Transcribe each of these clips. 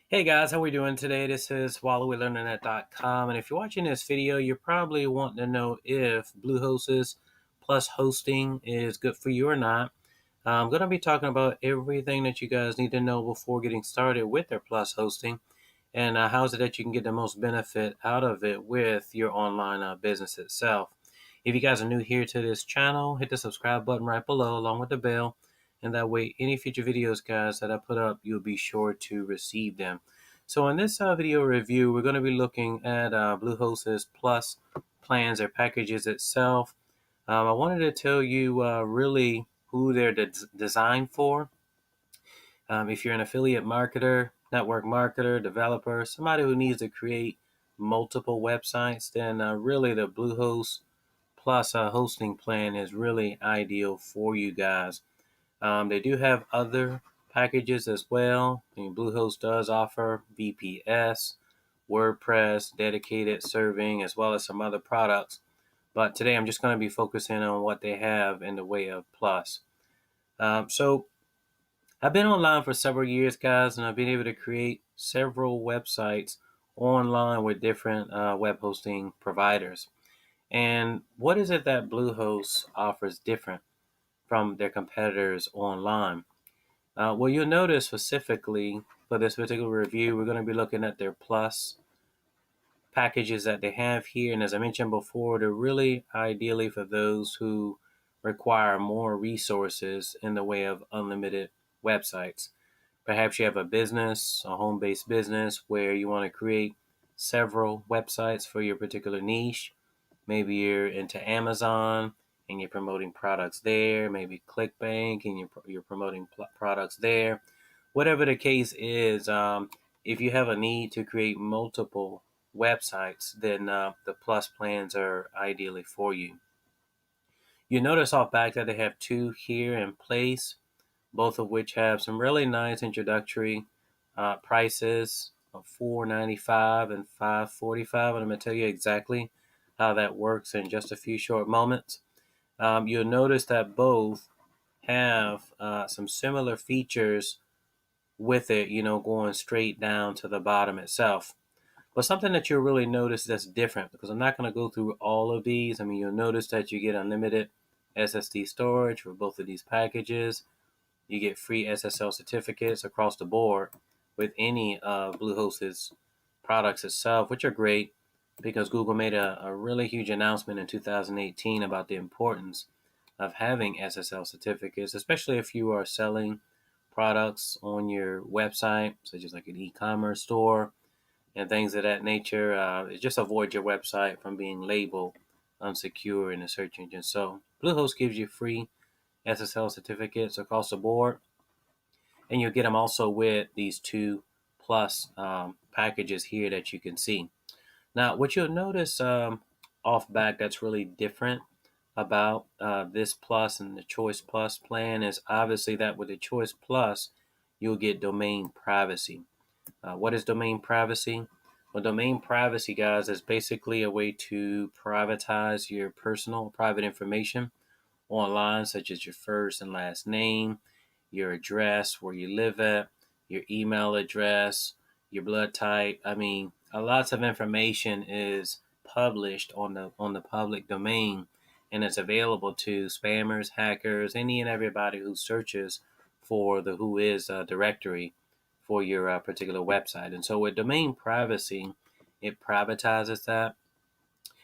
Hey guys, how we doing today? This is WallowILearningNet.com, and if you're watching this video, you're probably wanting to know if Bluehost plus hosting is good for you or not. I'm going to be talking about everything that you guys need to know before getting started with their plus hosting, and how is it that you can get the most benefit out of it with your online business itself. If you guys are new here to this channel, hit the subscribe button right below along with the bell, and that way any future videos guys that I put up, you'll be sure to receive them. So in this video review, we're going to be looking at Bluehost's plus plans or packages itself. I wanted to tell you really who they're designed for. If you're an affiliate marketer, network marketer, developer, somebody who needs to create multiple websites, then really the Bluehost plus hosting plan is really ideal for you guys. They do have other packages as well. Bluehost does offer VPS, WordPress, dedicated serving, as well as some other products. But today I'm just going to be focusing on what they have in the way of plus. So I've been online for several years, guys, and I've been able to create several websites online with different web hosting providers. And what is it that Bluehost offers different from their competitors online? Well, you'll notice specifically for this particular review, we're going to be looking at their plus packages that they have here. And as I mentioned before, they're really ideally for those who require more resources in the way of unlimited websites. Perhaps you have a business, a home based business, where you want to create several websites for your particular niche. Maybe you're into Amazon and you're promoting products there. Maybe ClickBank and you're promoting products there. Whatever the case is, if you have a need to create multiple websites, then the plus plans are ideally for you. You notice off back that they have two here in place, both of which have some really nice introductory prices of $4.95 and $5.45. And I'm going to tell you exactly how that works in just a few short moments. You'll notice that both have some similar features with it, going straight down to the bottom itself. But something that you'll really notice that's different, because I'm not going to go through all of these. I mean, you'll notice that you get unlimited SSD storage for both of these packages. You get free SSL certificates across the board with any of Bluehost's products itself, which are great because Google made a really huge announcement in 2018 about the importance of having SSL certificates, especially if you are selling products on your website, such as like an e-commerce store and things of that nature. Just avoid your website from being labeled unsecure in the search engine. So Bluehost gives you free SSL certificates across the board, and you'll get them also with these two plus packages here that you can see. Now, what you'll notice off back that's really different about this plus and the choice plus plan is obviously that with the choice plus, you'll get domain privacy. What is domain privacy? Well, domain privacy, guys, is basically a way to privatize your personal private information online, such as your first and last name, your address, where you live at, your email address, your blood type. I mean, lots of information is published on the public domain, and it's available to spammers, hackers, any and everybody who searches for the who is directory for your particular website. And so with domain privacy, it privatizes that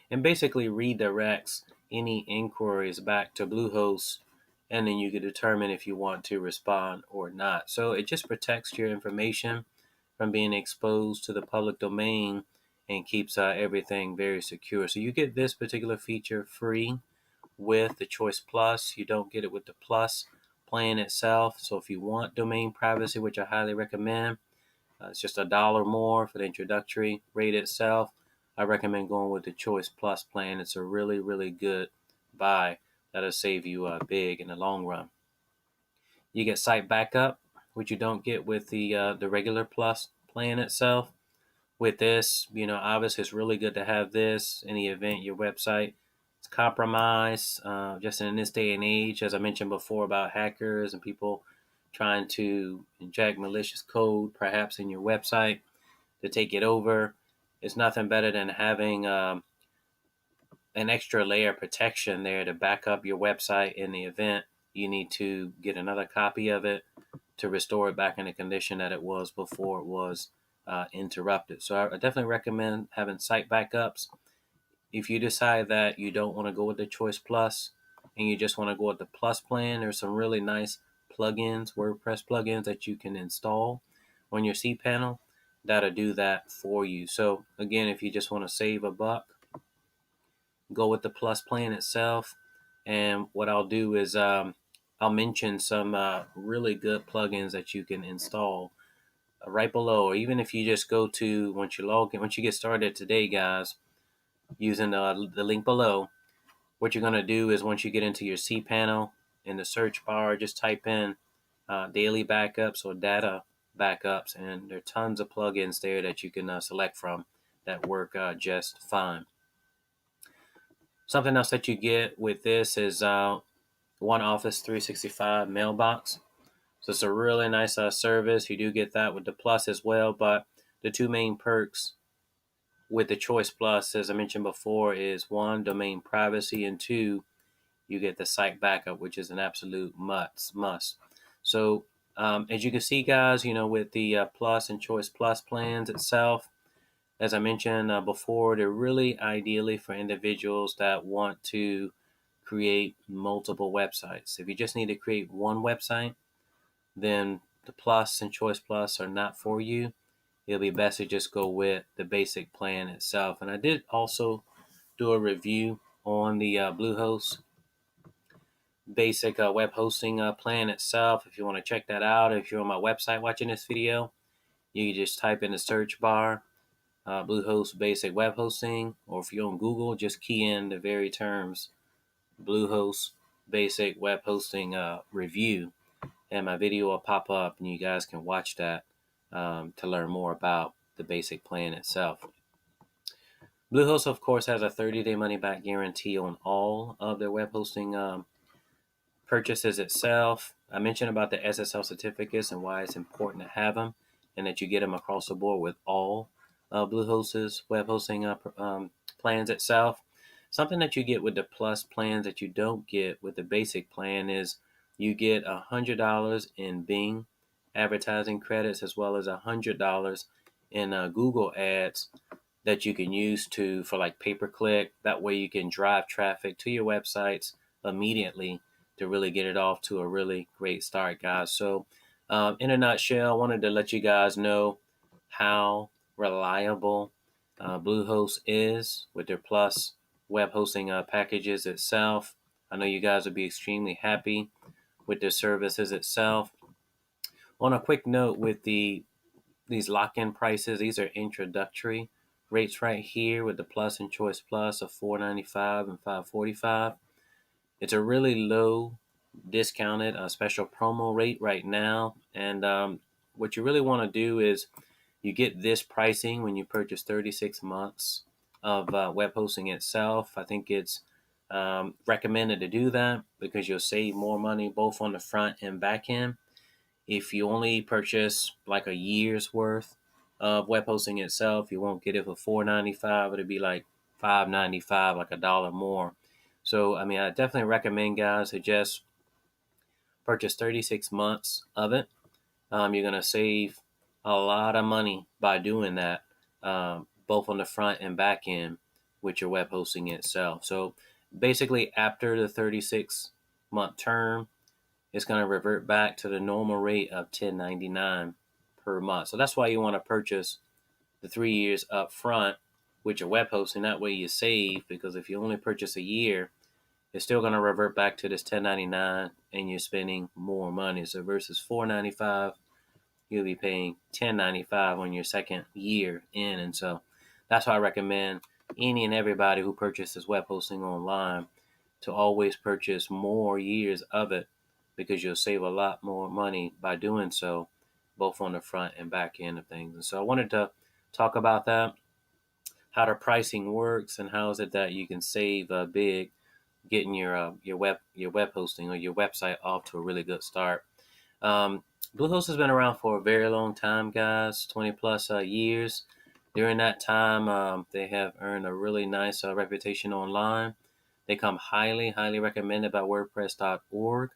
and basically redirects any inquiries back to Bluehost, and then you can determine if you want to respond or not. So it just protects your information from being exposed to the public domain and keeps everything very secure. So you get this particular feature free with the Choice Plus. You don't get it with the Plus plan itself. So if you want domain privacy, which I highly recommend, it's just $1 more for the introductory rate itself. I recommend going with the Choice Plus plan. It's a really, really good buy that'll save you big in the long run. You get site backup, which you don't get with the regular Plus plan itself. With this, obviously it's really good to have this in the event your website is compromised. Just in this day and age, as I mentioned before about hackers and people trying to inject malicious code perhaps in your website to take it over, it's nothing better than having an extra layer of protection there to back up your website in the event you need to get another copy of it to restore it back in the condition that it was before it was interrupted. So I definitely recommend having site backups. If you decide that you don't want to go with the Choice Plus and you just want to go with the Plus plan, there's some really nice plugins, WordPress plugins that you can install on your cPanel that'll do that for you. So again, if you just want to save a buck, go with the Plus plan itself. And what I'll do is I'll mention some really good plugins that you can install right below. Or even if you just go to, once you get started today, guys, using the link below, what you're going to do is once you get into your cPanel in the search bar, just type in daily backups or data backups, and there are tons of plugins there that you can select from that work just fine. Something else that you get with this is One Office 365 mailbox. So it's a really nice service. You do get that with the Plus as well, but the two main perks with the Choice Plus, as I mentioned before, is one, domain privacy, and two, you get the site backup, which is an absolute must. So as you can see, guys, with the Plus and Choice Plus plans itself, as I mentioned before, they're really ideally for individuals that want to create multiple websites. If you just need to create one website, then the Plus and Choice Plus are not for you. It'll be best to just go with the basic plan itself. And I did also do a review on the Bluehost basic web hosting plan itself. If you want to check that out, if you're on my website watching this video, you can just type in the search bar Bluehost basic web hosting, or if you're on Google, just key in the very terms Bluehost basic web hosting review, and my video will pop up, and you guys can watch that to learn more about the basic plan itself. Bluehost, of course, has a 30-day money-back guarantee on all of their web hosting purchases itself. I mentioned about the SSL certificates and why it's important to have them, and that you get them across the board with all Bluehost's web hosting plans itself. Something that you get with the Plus plans that you don't get with the basic plan is you get $100 in Bing advertising credits, as well as $100 in Google ads that you can use for like pay-per-click. That way you can drive traffic to your websites immediately to really get it off to a really great start, guys. So in a nutshell, I wanted to let you guys know how reliable Bluehost is with their Plus web hosting packages itself. I know you guys will be extremely happy with their services itself. On a quick note, with these lock-in prices, these are introductory rates right here with the Plus and Choice Plus of $495 and $545. It's a really low discounted special promo rate right now, and what you really want to do is you get this pricing when you purchase 36 months of web hosting itself. I think it's recommended to do that because you'll save more money both on the front and back end. If you only purchase like a year's worth of web hosting itself, you won't get it for $495. It'll be like $595, like $1 more. So, I mean, I definitely recommend guys to just purchase 36 months of it. You're going to save a lot of money by doing that, both on the front and back end with your web hosting itself. So basically, after the 36-month term, it's going to revert back to the normal rate of $10.99 per month. So that's why you want to purchase the 3 years up front with your web hosting. That way you save, because if you only purchase a year, it's still going to revert back to this $10.99 and you're spending more money. So versus $4.95, you'll be paying $10.95 on your second year in. And so that's why I recommend any and everybody who purchases web hosting online to always purchase more years of it, because you'll save a lot more money by doing so, both on the front and back end of things. And so I wanted to talk about that, how the pricing works, and how is it that you can save big getting your web hosting or your website off to a really good start. Um, Bluehost has been around for a very long time, guys, 20 plus years. During that time, they have earned a really nice reputation online. They come highly, highly recommended by WordPress.org.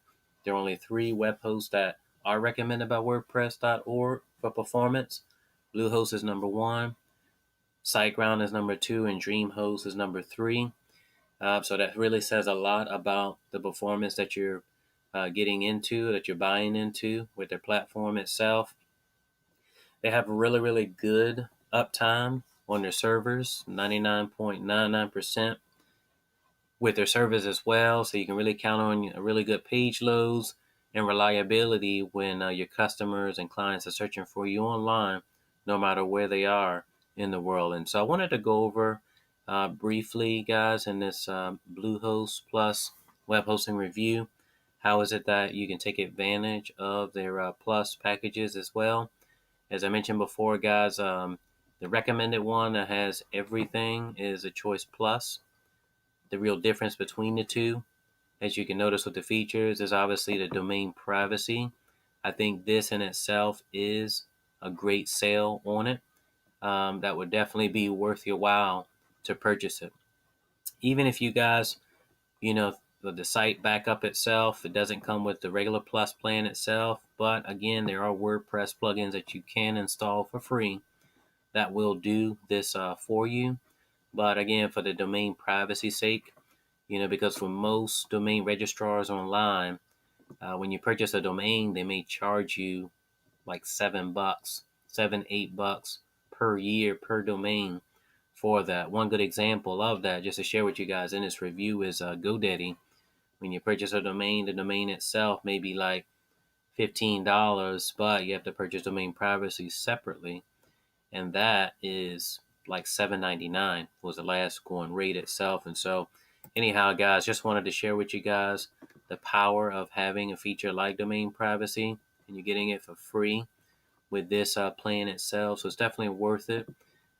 There are only 3 web hosts that are recommended by WordPress.org for performance. Bluehost is number 1, SiteGround is number 2, and DreamHost is number 3. So that really says a lot about the performance that you're getting into, that you're buying into with their platform itself. They have really, really good uptime on their servers, 99.99% with their servers as well. So you can really count on a really good page loads and reliability when your customers and clients are searching for you online, no matter where they are in the world. And so I wanted to go over briefly, guys, in this Bluehost Plus web hosting review. How is it that you can take advantage of their Plus packages as well? As I mentioned before, guys, the recommended one that has everything is a Choice Plus. The real difference between the two, as you can notice with the features, is obviously the domain privacy. I think this in itself is a great sale on it. That would definitely be worth your while to purchase it. Even if you guys, the site backup itself, it doesn't come with the regular Plus plan itself. But again, there are WordPress plugins that you can install for free that will do this for you. But again, for the domain privacy sake, because for most domain registrars online, when you purchase a domain, they may charge you like $7, $8 per year per domain for that. One good example of that, just to share with you guys in this review, is GoDaddy. When you purchase a domain, the domain itself may be like $15, but you have to purchase domain privacy separately, and that is like $7.99 was the last going rate itself. And so anyhow, guys, just wanted to share with you guys the power of having a feature like domain privacy, and you're getting it for free with this plan itself. So it's definitely worth it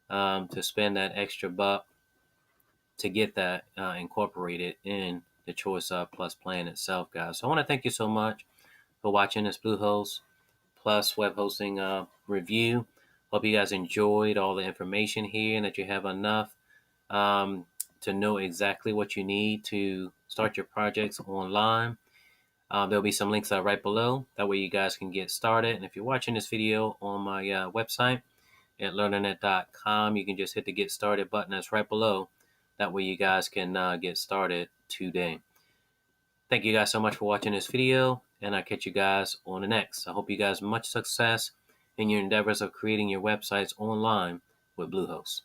to spend that extra buck to get that incorporated in the Choice Plus plan itself, guys. So I want to thank you so much for watching this Bluehost Plus web hosting review. Hope you guys enjoyed all the information here and that you have enough to know exactly what you need to start your projects online. There'll be some links right below. That way you guys can get started. And if you're watching this video on my website at learnernet.com, you can just hit the Get Started button that's right below. That way you guys can get started today. Thank you guys so much for watching this video, and I'll catch you guys on the next. I hope you guys much success in your endeavors of creating your websites online with Bluehost.